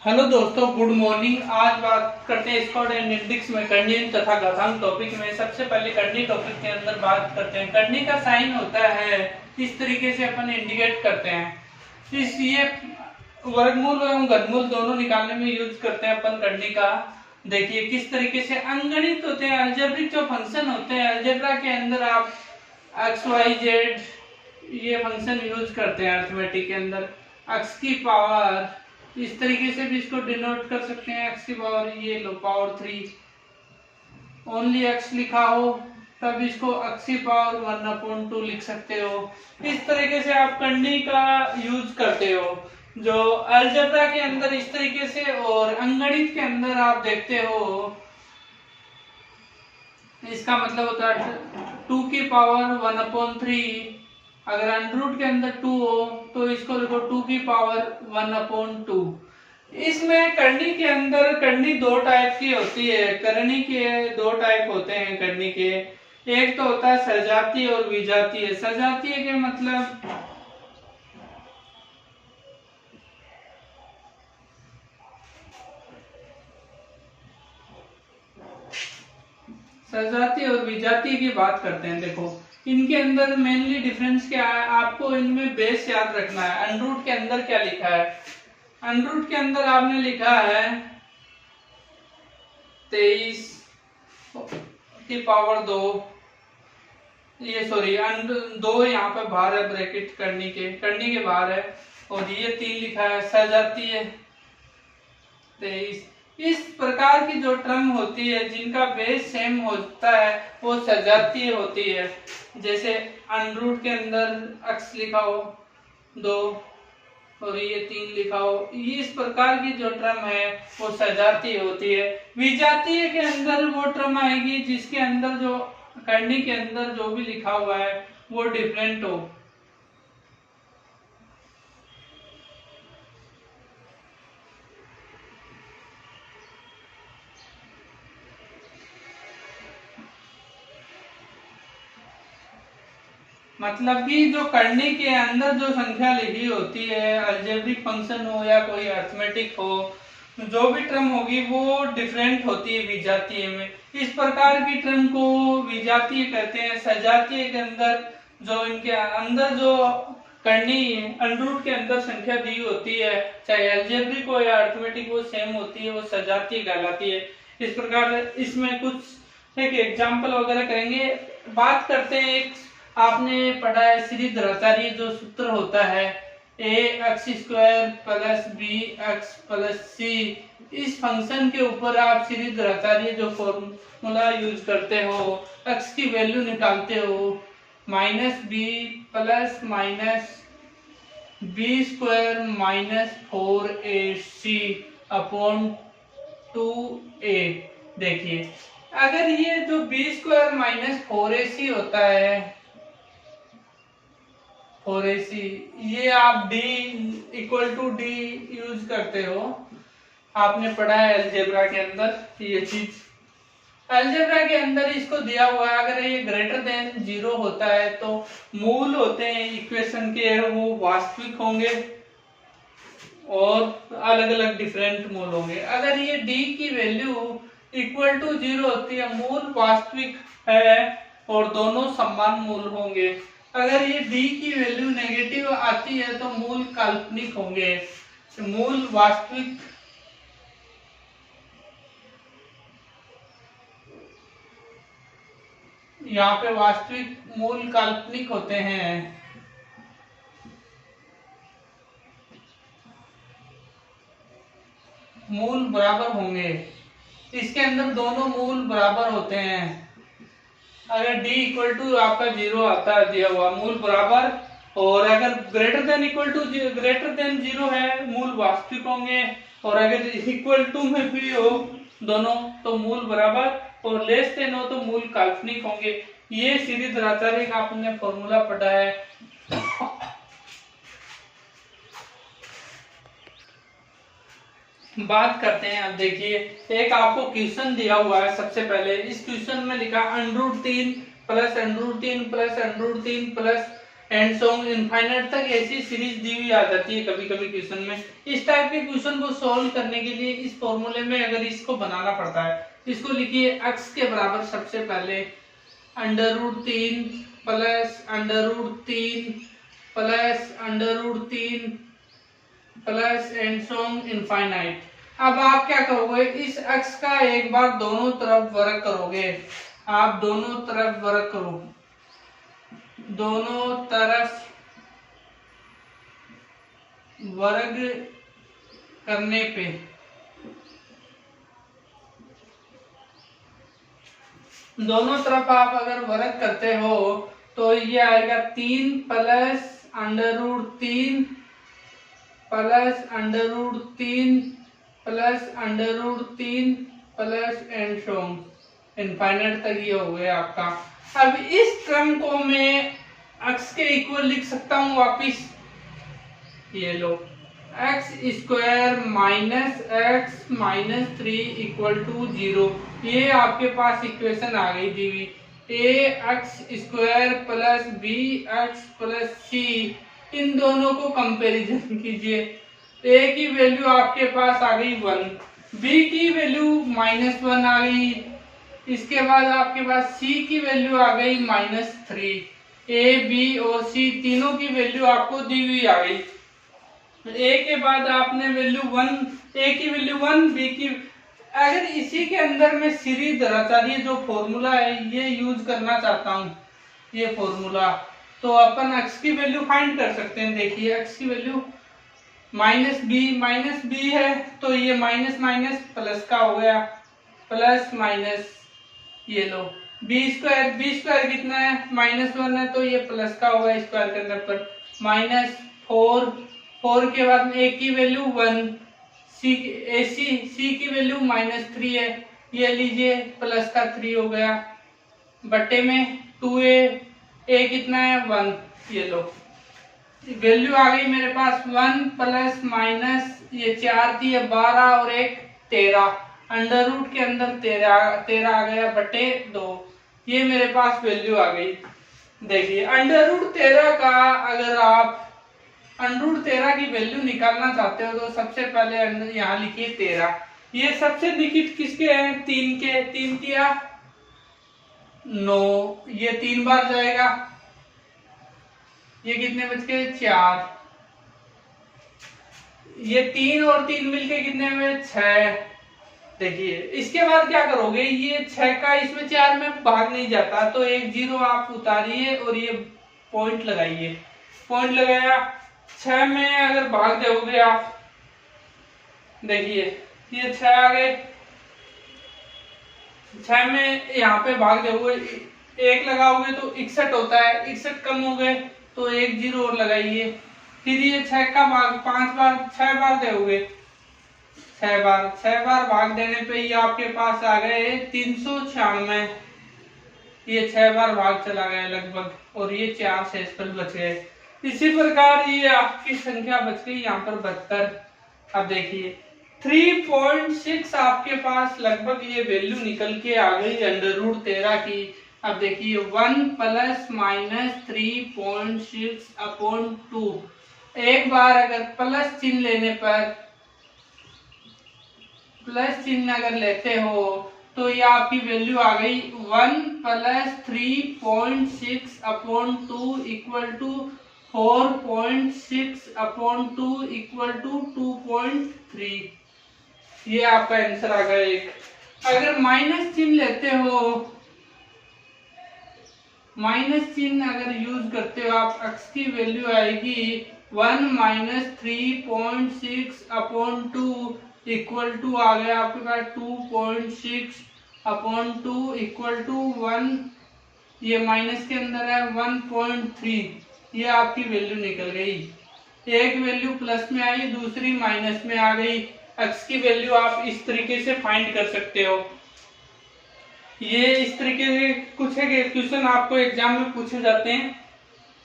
Hello दोस्तों, good morning. आज बात करते हैं स्कॉट एंड इंडिक्स में कर्णी तथा घातांक टॉपिक में। सबसे पहले कर्णी टॉपिक के अंदर बात करते हैं। कर्णी का साइन होता है, इस तरीके से अपन इंडिकेट करते हैं। इस ये वर्गमूल एवं घनमूल दोनों निकालने में यूज करते हैं अपन कर्णी का। देखिए किस तरीके से अंगणित होते हैं, अलजेब्रिक जो फंक्शन होते हैं अलजेब्रा के अंदर आप एक्स वाई जेड ये फंक्शन यूज करते हैं। अर्थमेटिक के अंदर एक्स की पावर इस तरीके से भी इसको डिनोट कर सकते हैं। एक्स की पावर ये लो पावर 3, ओनली एक्स लिखा हो तब इसको एक्स की पावर 1/2 लिख सकते हो। इस तरीके से आप कर्णी का यूज करते हो जो अलजेब्रा के अंदर इस तरीके से, और अंगणित के अंदर आप देखते हो इसका मतलब होता है 2 की पावर 1/3। अगर अंडर के अंदर 2 हो तो इसको देखो 2 की पावर 1/2। इसमें करनी के अंदर करनी दो टाइप की होती है। करनी के दो टाइप होते हैं करनी के। एक तो होता है सजातीय और विजातीय। सजातीय के मतलब सजातीय और विजातीय की बात करते हैं। देखो इनके अंदर मेनली डिफरेंस क्या है, आपको इनमें बेस याद रखना है। अंडरूट के अंदर क्या लिखा है, अंडरूट के अंदर आपने लिखा है 23 की पावर 2, ये सॉरी 2 यहाँ पे बाहर है, ब्रैकेट करनी के बाहर है, और ये 3 लिखा है। सजातीय 23। इस प्रकार की जो टर्म होती है जिनका बेस सेम होता है वो सजातीय होती है। जैसे अंडरूट के अंदर x लिखा हो 2 और ये 3 लिखा हो, इस प्रकार की जो टर्म है वो सजातीय होती है। विजातीय के अंदर वो टर्म आएगी जिसके अंदर जो करनी के अंदर जो भी लिखा हुआ है वो डिफरेंट हो। मतलब कि जो करनी के अंदर जो संख्या लिखी होती है, अलजेब्रिक फंक्शन हो या कोई अर्थमेटिक हो, जो भी टर्म होगी वो डिफरेंट होती है विजातीय में। इस प्रकार की टर्म को विजातीय कहते हैं। सजातीय के अंदर जो इनके अंदर जो करनी अंडरूट के अंदर संख्या दी होती है, चाहे अलजेब्रिक हो या अर्थमेटिक, वो सेम होती है, वो सजातीय कहलाती है। इस प्रकार इसमें कुछ एक एग्जाम्पल वगैरह करेंगे। बात करते हैं, एक आपने पढ़ा है श्रीधराचार्य जो सूत्र होता है ax² + bx + c। इस फंक्शन के ऊपर आप श्रीधराचार्य जो फॉर्मूला यूज करते हो, x की वैल्यू निकालते हो -b + -b² - 4ac/2a। देखिए अगर ये जो b² - 4ac होता है 4ac, ये आप d = d यूज करते हो। आपने पढ़ा है अलजेब्रा के अंदर ये चीज। अलजेब्रा के अंदर इसको दिया हुआ है, अगर ये ग्रेटर देन 0 होता है तो मूल होते हैं इक्वेशन के वो वास्तविक होंगे और अलग अलग डिफरेंट मूल होंगे। अगर ये d की वैल्यू = 0 होती है, मूल वास्तविक है और दोनों समान मूल होंगे। अगर ये d की वैल्यू नेगेटिव आती है तो मूल काल्पनिक होंगे। मूल वास्तविक यहाँ पे वास्तविक मूल काल्पनिक होते हैं। मूल बराबर होंगे, इसके अंदर दोनों मूल बराबर होते हैं। अगर d = आपका 0 आता है दिया हुआ, मूल बराबर, और अगर ग्रेटर देन 0 है मूल वास्तविक होंगे, और अगर इक्वल टू में भी हो दोनों तो मूल बराबर, और लेस देन हो तो मूल काल्पनिक होंगे। ये श्रीधराचार्य का आपने फॉर्मूला पढ़ा है। बात करते हैं, अब देखिए एक आपको क्वेश्चन दिया हुआ है। सबसे पहले इस क्वेश्चन में लिखा √3 + √3 + √3 + एंड सो इनफाइनाइट तक ऐसी सीरीज दी हुई आ जाती है कभी कभी क्वेश्चन में। इस टाइप के क्वेश्चन को सॉल्व करने के लिए इस फॉर्मूले में अगर इसको बनाना पड़ता है, इसको लिखिए x के बराबर सबसे पहले √3 plus √3 plus √3 plus and so infinite. अब आप क्या करोगे, इस x का एक बार दोनों तरफ वर्ग करोगे, आप दोनों तरफ वर्ग करो, दोनों तरफ वर्ग करने पे दोनों तरफ आप अगर वर्ग करते हो तो ये आएगा 3 plus √3 plus √3 plus √3 plus and so infinite तक ये हो गया आपका। अब इस क्रम को मैं x के इक्वल लिख सकता हूं वापिस, ये लो x² minus x minus 3 equal to 0। ये आपके पास इक्वेशन आ गई दी हुई ax² plus bx plus c। इन दोनों को कंपैरिजन कीजिए, a की वैल्यू आपके पास आ गई 1, b की वैल्यू -1 आ गई, इसके बाद आपके पास c की वैल्यू आ गई -3। a b और c तीनों की वैल्यू आपको दी हुई आ गई। a के बाद आपने वैल्यू 1, a की वैल्यू 1, b की, अगर इसी के अंदर मैं सीरीज दराचारी जो फॉर्मूला है ये यूज करना चाहता हूँ, ये फॉर्मूला, तो अपन x की वैल्यू फाइंड कर सकते हैं। देखिए x की वैल्यू -b है तो ये माइनस माइनस प्लस का हो गया, प्लस माइनस, ये लो b² कितना है, -1 है तो ये प्लस का होगा स्क्वायर करने पर, -4 के बाद में a की वैल्यू 1, c की वैल्यू -3 है, ये लीजिए प्लस का 3 हो गया, बट्टे में 2a कितना है 1, ये लो वैल्यू आ गई मेरे पास 1 प्लस माइनस ये 4 थी, 12 और 1 13, अंडर रूट के अंदर 13 आ गया बटे 2, ये मेरे पास वैल्यू आ गई। देखिए √13 का अगर आप √13 की वैल्यू निकालना चाहते हो तो सबसे पहले यहाँ लिखिए 13, ये सबसे निकट किसके हैं, 3 के, 3 किया 9, ये 3 बार जाएगा, ये कितने बच गए 4, ये 3 और 3 मिलके कितने में 6। देखिए इसके बाद क्या करोगे, ये 6 का इसमें 4 में भाग नहीं जाता तो एक 0 आप उतारिए और ये पॉइंट लगाइए, पॉइंट लगाया, 6 में अगर भाग दोगे आप, देखिए ये 6 आ गए, 6 में यहाँ पे भाग दोगे, 1 लगाओगे तो 61 होता है, 61 कम हो गए तो एक 0 और लगाइए, फिर ये 6 का भाग 5 बार 6 बार दोगे, 6 बार भाग देने पे ये आपके पास आ गए 396, ये 6 बार भाग चला गया लगभग, और ये 4 शेषफल बच गए। इसी प्रकार ये आपकी संख्या बच गई यहाँ पर 72। अब देखिए 3.6 आपके पास लगभग ये वैल्यू निकल के आ गई √13 की। अब देखिए 1 प्लस माइनस 3.6 अपॉन 2, एक बार अगर प्लस चिन्ह लेने पर, प्लस चिन्ह अगर लेते हो तो ये आपकी वैल्यू आ गई 1 plus 3.6 upon 2 equal to 4.6 upon 2 equal to 2.3, ये आपका आंसर आ गया एक। अगर माइनस चिन्ह लेते हो, माइनस चिन्ह अगर यूज करते हो आप, x की वैल्यू आएगी 1 माइनस 3.6 अपॉन 2 इक्वल टू आ गया आपके पास 2.6 अपॉन 2 इक्वल टू 1, ये माइनस के अंदर है 1.3, ये आपकी वैल्यू निकल गई। एक वैल्यू प्लस में आई, दूसरी माइनस में आ गई। x की वैल्यू आप इस तरीके से फाइंड कर सकते हो। ये इस तरीके से कुछ क्वेश्चन आपको एग्जाम में पूछे जाते हैं।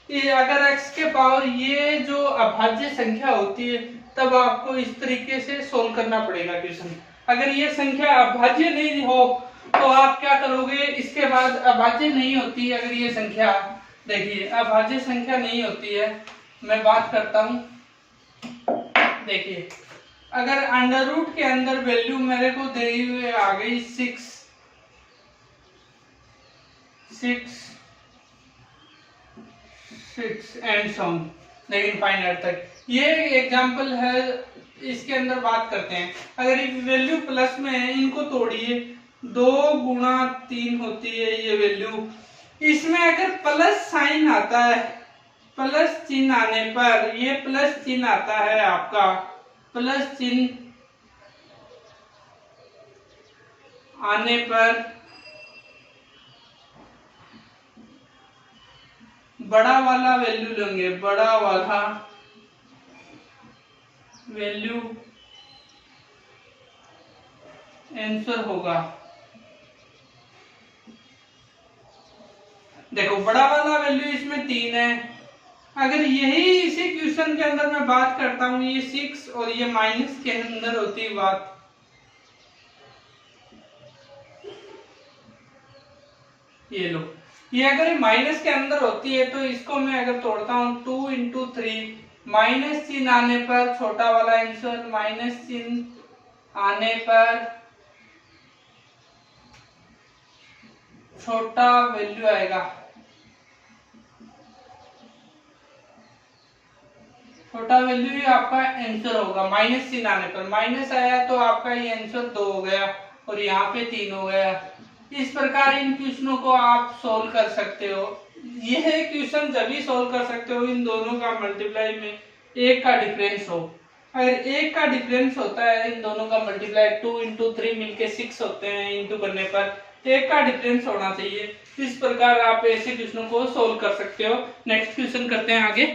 ये अगर x के पावर ये जो अभाज्य संख्या होती है तब आपको इस तरीके से सोल्व करना पड़ेगा क्वेश्चन। अगर ये संख्या अभाज्य नहीं हो तो आप क्या करोगे, इसके बाद अभाज्य नहीं होती अगर ये संख्या, देखिए अभाज्य संख्या नहीं होती है, मैं बात करता हूं। देखिए अगर अंडर रूट के अंदर वैल्यू मेरे को दी हुई आ गई 6 एंड सम, लेकिन फाइनल तक, ये एग्जांपल है। इसके अंदर बात करते हैं, अगर ये वैल्यू प्लस में है, इनको तोड़िए, 2 गुणा 3 होती है ये वैल्यू। इसमें अगर प्लस साइन आता है, प्लस चिन्ह आने पर, ये प्लस चिन्ह आता है आपका, प्लस चिन्ह आने पर बड़ा वाला वैल्यू लेंगे, बड़ा वाला वैल्यू आंसर होगा। देखो बड़ा वाला वैल्यू इसमें 3 है। अगर यही इसी क्वेश्चन के अंदर मैं बात करता हूं, ये 6 और ये माइनस के अंदर होती है बात, ये लो, ये अगर माइनस के अंदर होती है तो इसको मैं अगर तोड़ता हूं 2 इंटू 3, माइनस चिन्ह आने पर छोटा वाला आंसर, माइनस चिन्ह आने पर छोटा वैल्यू आएगा, छोटा वैल्यू ही आपका आंसर होगा। माइनस चिन्ह आने पर, माइनस आया तो आपका ये आंसर 2 हो गया और यहाँ पे 3 हो गया। इस प्रकार इन क्वेश्चनों को आप सोल्व कर सकते हो। यह क्वेश्चन जब भी सोल्व कर सकते हो इन दोनों का मल्टीप्लाई में 1 का डिफरेंस हो। अगर 1 का डिफरेंस होता है, इन दोनों का मल्टीप्लाई 2 इंटू 3 मिलके 6 होते हैं, इंटू करने पर 1 का डिफरेंस होना चाहिए। इस प्रकार आप ऐसे क्वेश्चनों को सोल्व कर सकते हो। नेक्स्ट क्वेश्चन करते हैं आगे।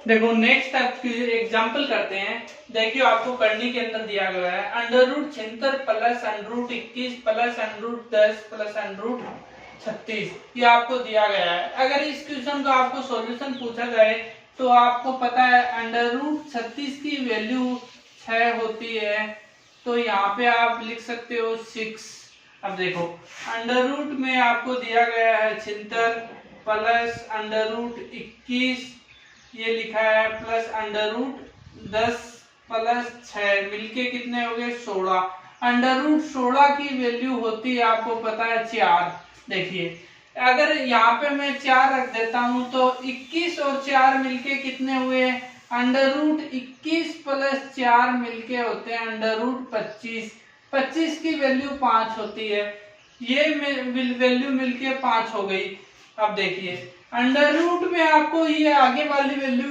देखो नेक्स्ट एग्जांपल करते हैं। देखियो आपको करने के अंदर दिया गया है under root 76 plus under root 21 plus under root 10 plus under root 36, ये आपको दिया गया है। अगर इस क्वेश्चन का आपको सॉल्यूशन पूछा जाए तो आपको पता है अंडर रूट 36 की वैल्यू 6 होती है, तो यहाँ पे आप लिख सकते हो 6। अब देखो अंडर रूट में आपको दिया गया है 76 प्लस अंडर रूट 21 ये लिखा है, प्लस अंडर रूट 10 प्लस 6 मिलके कितने हो गए 16। अंडर रूट 16 की वैल्यू होती है आपको पता है 4। देखिए अगर यहाँ पे मैं 4 रख देता हूं तो 21 और 4 मिलके कितने हुए, अंडर रूट 21 प्लस 4 मिलके होते हैं अंडर रूट 25। 25 की वैल्यू 5 होती है, ये वैल्यू मिलके 5 हो गई। अब देखिए अंडर रूट में आपको ये आगे वाली वैल्यू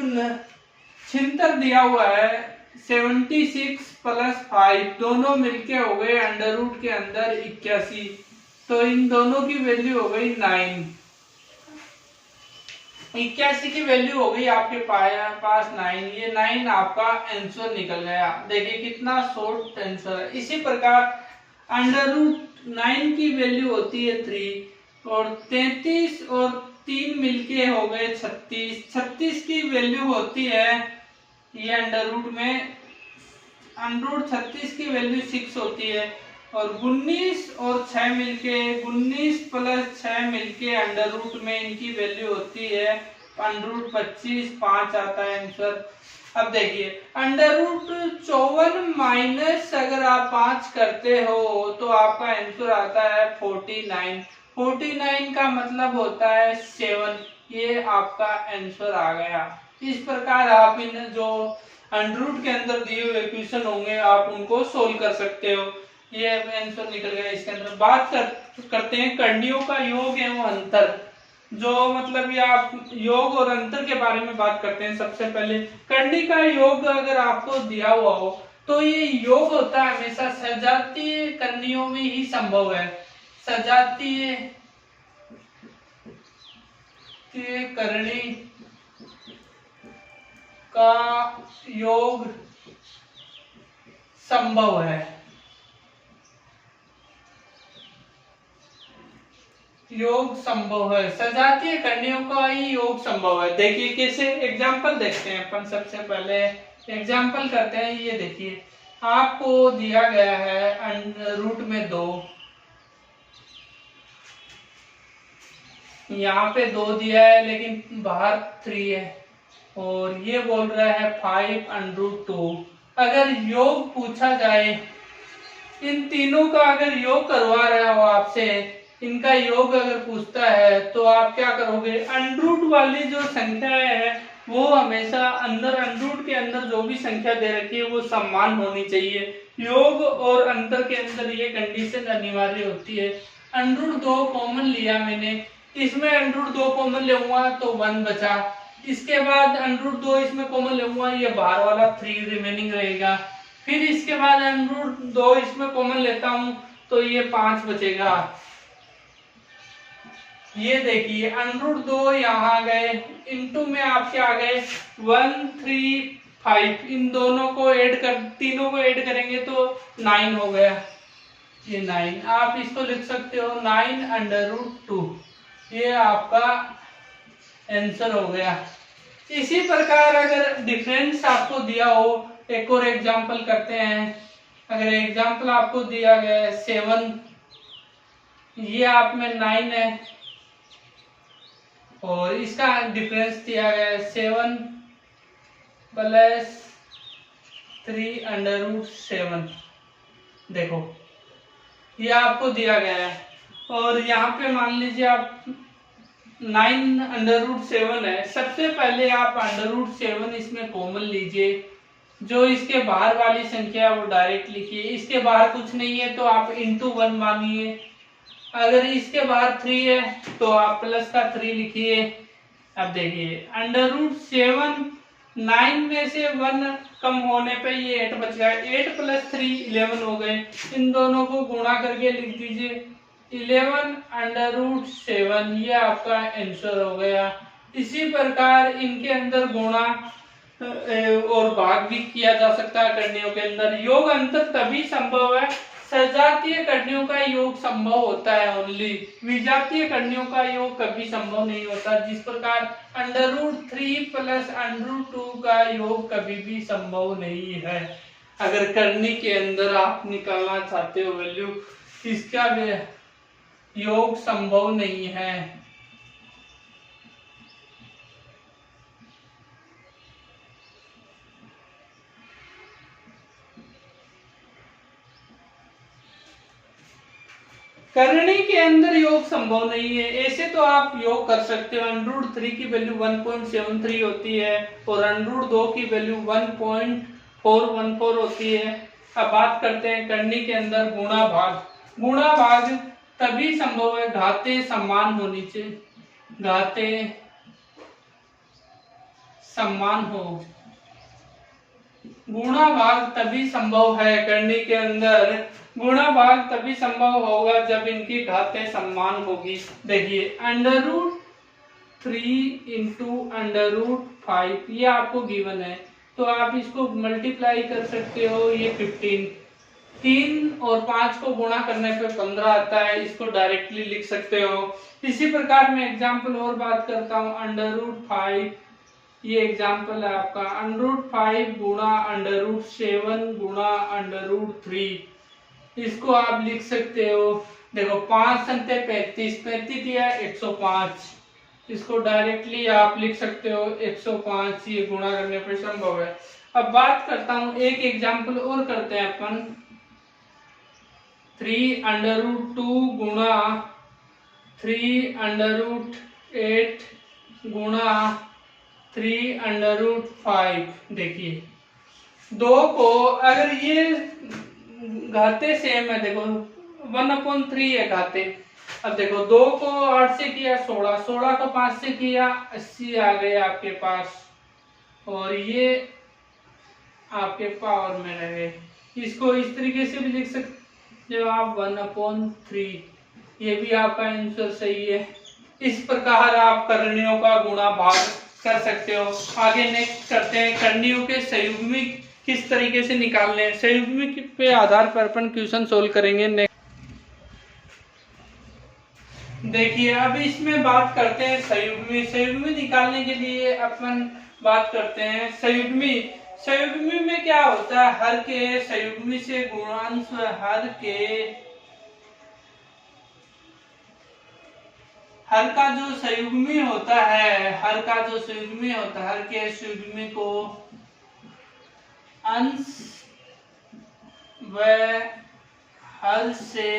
76 दिया हुआ है, 76 प्लस 5 दोनों मिलके हो गए अंडर रूट के अंदर 81, तो इन दोनों की वैल्यू हो गई 9। 81 की वैल्यू हो गई आपके पास 9, ये 9 आपका आंसर निकल गया। देखिए कितना शॉर्ट आंसर है। इसी प्रकार अंडर रूट 9 की वैल्यू होती है 3 और 33 और 3 मिलके हो गए 36। 36 की वैल्यू होती है ये अंडर रूट में, अंडर रूट 36 की वैल्यू 6 होती है और 19 और 6 मिलके 19 प्लस 6 मिलके अंडर रूट में इनकी वैल्यू होती है अंडर रूट 25, 5 आता है आंसर। अब देखिए अंडर रूट 54 माइनस अगर आप 5 करते हो तो आपका आंसर आता है 49। 49 का मतलब होता है 7, ये आपका आंसर आ गया। इस प्रकार आप इन जो अंडर रूट के अंदर दिए हुए क्वेश्चन होंगे आप उनको सोल्व कर सकते हो। ये आंसर निकल गया। इसके अंदर बात करते हैं करणियों का योग एवं अंतर, जो मतलब ये आप योग और अंतर के बारे में बात करते हैं। सबसे पहले करनी का योग अगर आपको दिया हुआ हो तो ये योग होता है हमेशा सजातीय करणियों में ही संभव है। सजातीय करणी का योग संभव है, योग संभव है, सजातीय करणियों का ही योग संभव है। देखिए कैसे एग्जांपल देखते हैं अपन। सबसे पहले एग्जांपल करते हैं। ये देखिए आपको दिया गया है रूट में 2 यहाँ पे 2 दिया है लेकिन बाहर 3 है, और ये बोल रहा है 5√2। अगर योग पूछा जाए, इन तीनों का अगर योग करवा रहा हो आपसे, इनका योग अगर पूछता है तो आप क्या करोगे? अंडरूट वाली जो संख्या है वो हमेशा अंदर, अंडरूट के अंदर जो भी संख्या दे रखी है वो समान होनी चाहिए। योग और अंतर के अंदर ये कंडीशन अनिवार्य होती है। अंडरूट 2 कॉमन लिया मैंने, इसमें अंडरूट 2 कॉमन लूंगा तो 1 बचा, इसके बाद अंडरूट 2 इसमें कॉमन लूंगा, ये बाहर वाला 3 रिमेनिंग रहेगा। फिर इसके बाद अंडरूट 2 इसमें कॉमन लेता हूं तो ये 5 बचेगा। ये देखिए अंडरूट 2 यहाँ आ गए, इनटू में आपके आ गए 1 3 5, इन दोनों को ऐड कर, तीनों को ऐड करेंगे तो 9 हो गया। ये 9 आप इसको लिख सकते हो 9√2, ये आपका आंसर हो गया। इसी प्रकार अगर डिफरेंस आपको दिया हो, एक और एग्जांपल करते हैं। अगर एग्जांपल आपको दिया गया है 7, ये आप में 9 है और इसका डिफरेंस दिया गया है 7 + 3√7। देखो ये आपको दिया गया है, और यहाँ पे मान लीजिए आप 9√7 है। सबसे पहले आप √7 इसमें कॉमन लीजिए, जो इसके बाहर वाली संख्या है वो डायरेक्ट लिखिए, इसके बाहर कुछ नहीं है तो आप इंटू 1 मानिए। अगर इसके बाहर 3 है तो आप प्लस का 3 लिखिए। अब देखिए √7, 9 में से 1 कम होने पे ये 8 बच गया, 8 + 3 11 हो गए। इन दोनों को गुणा करके लिख दीजिए 11√7, ये आपका आंसर हो गया। इसी प्रकार इनके अंदर गुणा और भाग भी किया जा सकता है करणियों के अंदर। योग अंतर तभी संभव है, सजातीय करणियों का योग संभव होता है ओनली, विजातीय करणियों का योग कभी संभव नहीं होता। जिस प्रकार √3 + √2 का योग कभी भी संभव नहीं है। अगर करनी के अंदर आप निकालना चाहते हो वैल्यू, इसका योग संभव नहीं है। करनी के अंदर योग संभव नहीं है। ऐसे तो आप योग कर सकते हो, √3 की वैल्यू 1.73 होती है और √2 की वैल्यू 1.414 होती है। अब बात करते हैं करनी के अंदर गुणा भाग। गुणा भाग तभी संभव है, घाते समान होनी चाहिए, घाते समान हो। गुणा भाग तभी संभव है करनी के अंदर, गुणा भाग तभी संभव होगा जब इनकी घातें समान होगी। देखिए √3 × √5 ये आपको गिवन है, तो आप इसको मल्टीप्लाई कर सकते हो, ये 15, 3 और 5 को गुणा करने पे 15 आता है, इसको डायरेक्टली लिख सकते हो। इसी प्रकार मैं एग्जांपल और बात करता हूँ, √5, ये एग्जांपल है आपका, √5 गुणा √7 गुणा √3, इसको आप लिख सकते हो। देखो 5 संते 35, 35 दिया 105, इसको डायरेक्टली आप लिख सकते हो 105, ये गुणा करने पर संभव है। अब बात करता हूं, एक एग्जांपल और करते हैं अपन, 3√2 गुणा 3√8 गुणा 3√5। देखिए 2 को अगर ये घाते सेम है, देखो 1/3 है घाते। अब देखो 2 को 8 से किया 16, 16 को 5 से किया 80 आ गए आपके पास, और ये आपके पावर में रहे। इसको इस तरीके से भी लिख सकते हो आप 1/3, ये भी आपका आंसर सही है। इस प्रकार आप करणियों का गुणा भाग कर सकते हो। आगे नेक्स्ट करते हैं करणियों के संयुग्मिक किस तरीके से निकालने हैं। संयुग्मिक पे आधार पर अपन क्वेश्चन सोल्व करेंगे। देखिए अब इसमें बात करते हैं संयुग्मी। संयुग्मी निकालने के लिए अपन बात करते हैं संयुग्मी। संयुग्मी में क्या होता है, हर के संयुग्मी से हर का जो संयुग्मी होता है, हर का जो संयुग्मी होता है, हर के संयुग्मी को अंश व हर से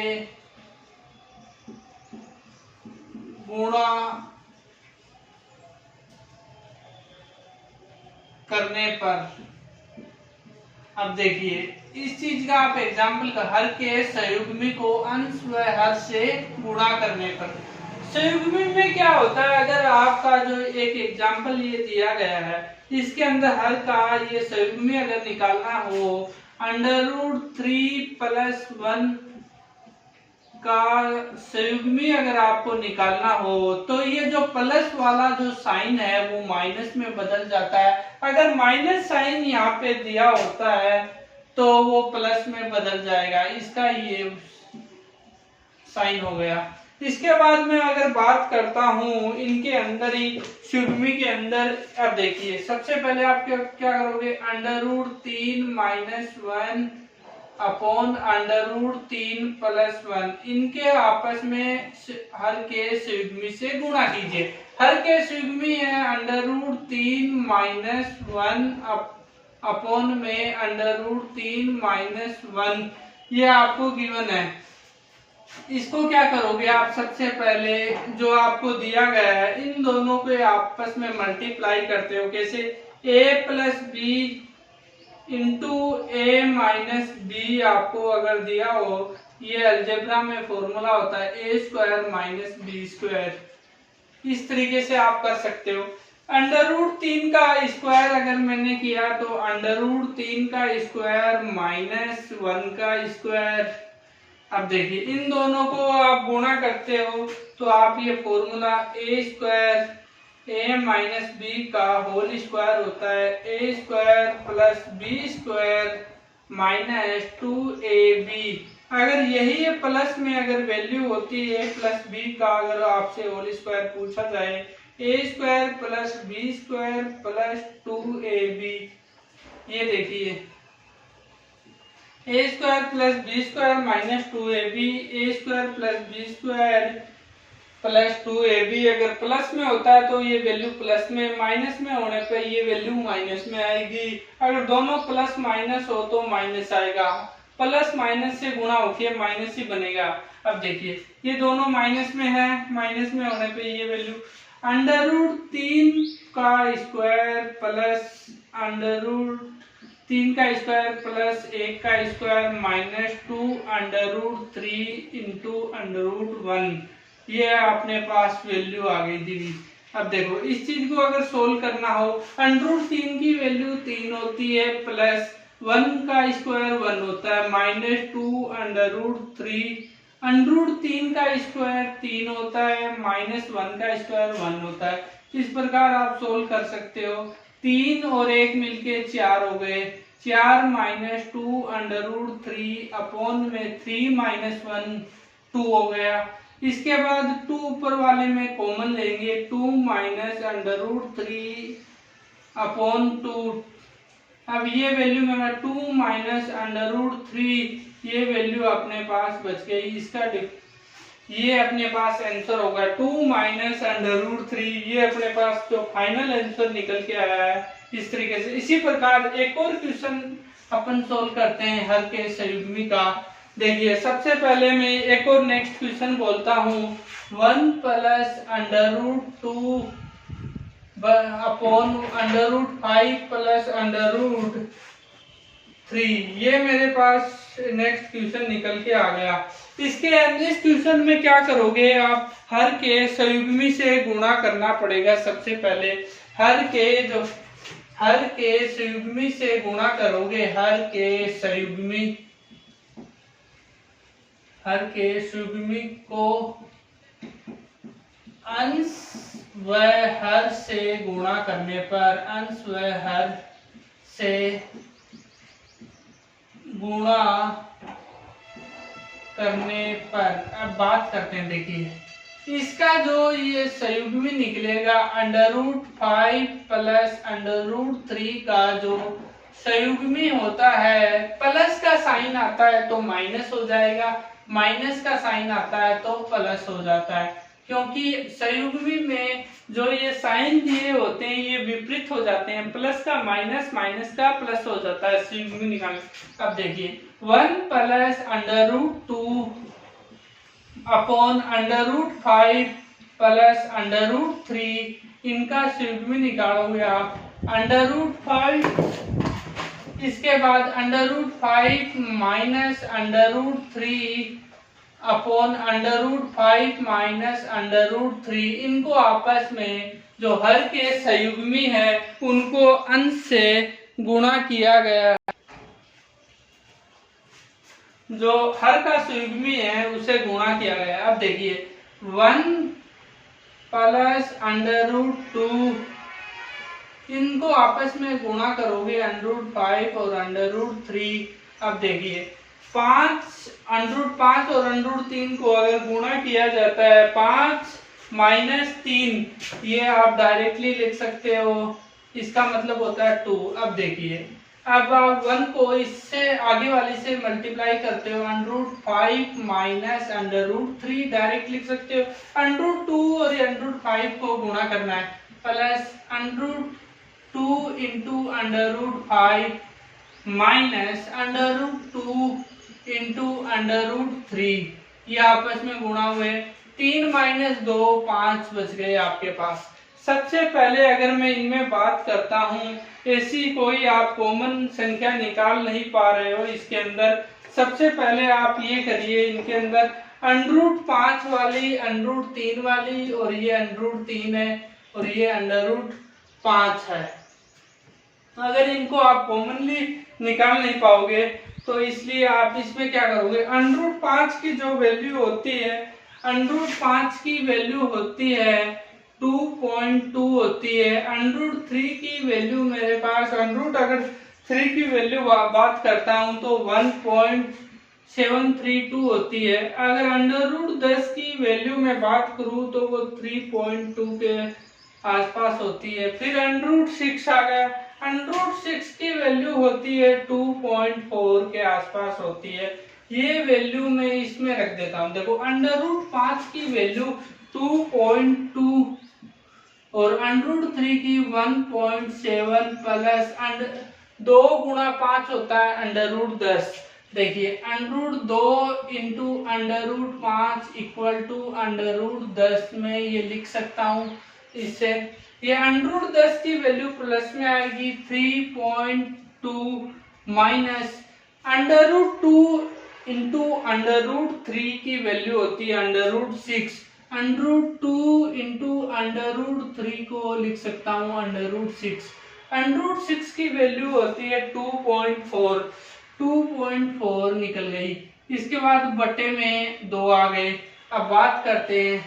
गुणा करने पर, अब देखिए इस चीज का आप एग्जाम्पल का, हर के संयुग्मी को अंश व हर से गुणा करने पर। संयुग्मी में क्या होता है, अगर आपका जो एक एग्जाम्पल ये दिया गया है, इसके अंदर हर का ये संयुग्मी अगर निकालना हो, √3 + 1 का संयुग्मी अगर आपको निकालना हो, तो ये जो प्लस वाला जो साइन है वो माइनस में बदल जाता है। अगर माइनस साइन यहाँ पे दिया होता है तो वो प्लस में बदल जाएगा, इसका ये साइन हो गया। इसके बाद में अगर बात करता हूँ इनके अंदर ही संयुग्मी के अंदर, अब देखिए सबसे पहले आप क्या करोगे, √3 - 1 अपॉन √3 + 1, इनके आपस में हर के संयुग्मी से गुणा कीजिए। हर के संयुग्मी है √3 - 1 अपॉन में √3 - 1, ये आपको गिवन है। इसको क्या करोगे आप, सबसे पहले जो आपको दिया गया है इन दोनों को आपस में मल्टीप्लाई करते हो। कैसे, a + b into a - b आपको अगर दिया हो, ये अलजेब्रा में फॉर्मूला होता है a² - b²। इस तरीके से आप कर सकते हो। √3 का स्क्वायर अगर मैंने किया तो √3 का स्क्वायर - 1 का स्क्वायर। अब देखिए इन दोनों को आप गुणा करते हो तो आप ये फॉर्मूला a² a - b का होल स्क्वायर होता है, a² + b² - 2ab। अगर यही प्लस में अगर वैल्यू होती है a + b का, अगर आपसे होल स्क्वायर पूछा जाए, a² + b² + 2ab, ये देखिए a² + b² - 2ab, a² + b² + 2ab। अगर प्लस में होता है तो ये वैल्यू प्लस में, माइनस में होने पे ये वैल्यू माइनस में आएगी। अगर दोनों प्लस माइनस हो तो माइनस आएगा, प्लस माइनस से गुणा होके माइनस ही बनेगा। अब देखिए ये दोनों माइनस में है, माइनस में होने पे ये वैल्यू √3 का स्क्वायर प्लस √3 का स्क्वायर प्लस 1 का स्क्वायर -2 √3 × √1, ये अपने पास वैल्यू आ गई थी। अब देखो इस चीज को अगर सोल्व करना हो, √3 की वैल्यू 3 होती है, प्लस 1 का स्क्वायर 1 होता है, -2 √3, √3 का स्क्वायर 3 होता है, -1 का स्क्वायर 1 होता है। इस प्रकार आप सोल्व कर सकते हो। 3 और 1 मिलके 4 हो गए, 4 - 2 √3 अपॉन में 3 - 1 2 हो गया। इसके बाद 2 ऊपर वाले में कॉमन लेंगे, 2 - √3 अपॉन 2। अब ये वैल्यू में 2 - √3, ये वैल्यू अपने पास बच गई। इसका ये अपने पास आंसर होगा 2 - √3, ये अपने पास जो फाइनल आंसर निकल के आया है। इस तरीके से इसी प्रकार एक और क्वेश्चन अपन सोल्व करते हैं हर के संयुग्मी का। देखिए सबसे पहले मैं एक और नेक्स्ट क्वेश्चन बोलता हूँ, 1 + √2 अपॉन √5 + √3, ये मेरे पास नेक्स्ट क्वेश्चन निकल के आ गया। इसके इस क्वेश्चन में क्या करोगे आप, हर के संयुग्मी से गुणा करना पड़ेगा। सबसे पहले हर के संयुग्मी से गुणा करोगे, हर के संयुग्मी को अंश व हर से गुणा करने पर, अंश व हर से गुणा करने पर। अब बात करते हैं, देखिए इसका जो ये संयुग्मी निकलेगा, √5 + √3 का जो संयुग्मी होता है, प्लस का साइन आता है तो माइनस हो जाएगा, माइनस का साइन आता है तो प्लस हो जाता है। क्योंकि संयुग्मी में जो ये साइन दिए होते हैं ये विपरीत हो जाते हैं, प्लस का माइनस, माइनस का प्लस हो जाता है संयुग्मी निकालने। अब देखिए 1 plus under root 2 upon under root 5 plus under root 3, इनका संयुग्मी निकालोगे आप अंडर रूट 5, इसके बाद under root 5 minus under root 3 upon under root 5 minus under root 3, इनको आपस में जो हर के संयुग्मी है उनको अंश से गुणा किया गया है, जो हर का संयुग्मी है उसे गुणा किया गया है। अब देखिए 1 प्लस अंडर रूट 2, इनको आपस में गुणा करोगे अंडर रूट 5 और अंडर रूट 3। अब देखिए 5 अंडर रूट 5 और अंडर रूट 3 को अगर गुणा किया जाता है 5 माइनस 3, ये आप डायरेक्टली लिख सकते हो, इसका मतलब होता है 2। अब देखिए अब आप 1 को इससे आगे वाले से मल्टीप्लाई करते हो, under root 5 minus under root 3 direct लिख सकते हो। अंडर रूट 2 और अंडर रूट 5 को गुणा करना है, plus under root 2 into under root 5 minus under root 2 into under root 3, ये आपस में गुणा हुए, 3 माइनस 2 5 बच गए आपके पास। सबसे पहले अगर मैं इनमें बात करता हूँ, ऐसी कोई आप कॉमन संख्या निकाल नहीं पा रहे हो इसके अंदर, सबसे पहले आप ये करिए, इनके अंदर अंडर रूट 5 वाली, अंडर रूट 3 वाली, और ये अंडर रूट 3 है और ये अंडर रूट 5 है। अगर इनको आप कॉमनली निकाल नहीं पाओगे तो इसलिए आप इसमें क्या करोगे, अंडर रूट 5 की जो वैल्यू होती है, अंडर रूट 5 की वैल्यू होती है 2.2 होती है। अंडर रूट 3 की वैल्यू मेरे पास, अंडर रूट अगर 3 की वैल्यू बात करता हूं तो 1.732 होती है। अगर अंडर रूट 10 की वैल्यू में बात करूं तो वो 3.2 के आसपास होती है। फिर अंडर रूट 6 आ गया, अंडर रूट 6 की वैल्यू होती है 2.4 के आसपास होती है। ये वैल्यू मैं इसमें रख देता हूं। देखो अंडर रूट 5 की वैल्यू 2.2 और अंडर रूट 3 की 1.7 प्लस 2 गुणा 5 होता है अंडर रूट 10। देखिए under root 2 into under root 5 equal to under root 10 में ये लिख सकता हूँ। इससे ये अंडर रूट 10 की वैल्यू प्लस में आएगी 3.2 minus under root 2 into under root 3 की वैल्यू होती है under root 6। Under root 2 into under root 3 को लिख सकता हूँ अंडर रूट 6। अंडर रूट 6 की वैल्यू होती है 2.4, 2.4 निकल गई। इसके बाद बटे में 2 आ गए। अब बात करते हैं,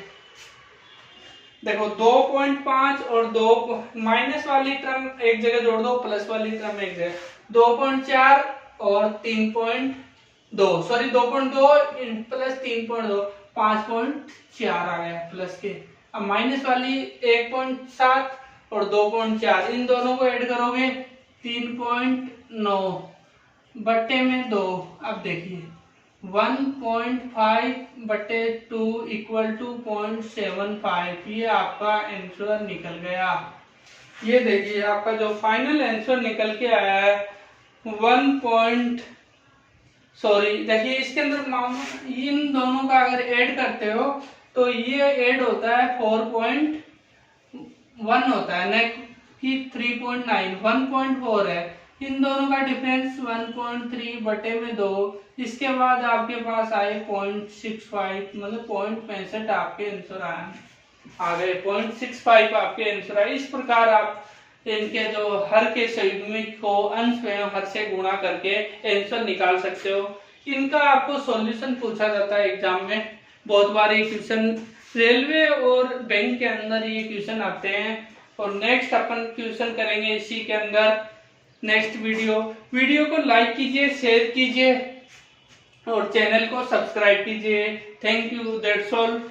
देखो 2.5 और 2 माइनस वाली टर्म एक जगह जोड़ दो, प्लस वाली टर्म एक जगह, 2.4 और 3.2, सॉरी 2.2 प्लस 3.2, 5.4 आ गया प्लस के। अब माइनस वाली 1.7 और 2.4, इन दोनों को ऐड करोगे 3.9 बटे में 2। अब देखिए 1.5 बटे 2 इक्वल टू 0.75, ये आपका आंसर निकल गया। ये देखिए आपका जो फाइनल आंसर निकल के आया है देखिए इसके अंदर इन दोनों का अगर ऐड करते हो तो ये ऐड होता है 4.1 होता है, न कि 3.9, 1.4 है। इन दोनों का डिफरेंस 1.3 बटे में 2। इसके बाद आपके पास आए 0.65, मतलब 0.65 आपके आंसर आ गए, 0.65 आपके आंसर आए। इस प्रकार आप इनके जो हर के संयुग्मिक को अंश में हर से गुणा करके आंसर निकाल सकते हो। इनका आपको सॉल्यूशन पूछा जाता है एग्जाम में, बहुत बार ये क्वेश्चन रेलवे और बैंक के अंदर ये क्वेश्चन आते हैं। और नेक्स्ट अपन क्वेश्चन करेंगे इसी के अंदर नेक्स्ट वीडियो को लाइक कीजिए, शेयर कीजिए और चैनल को सब्सक्राइब कीजिए। Thank you, that's all.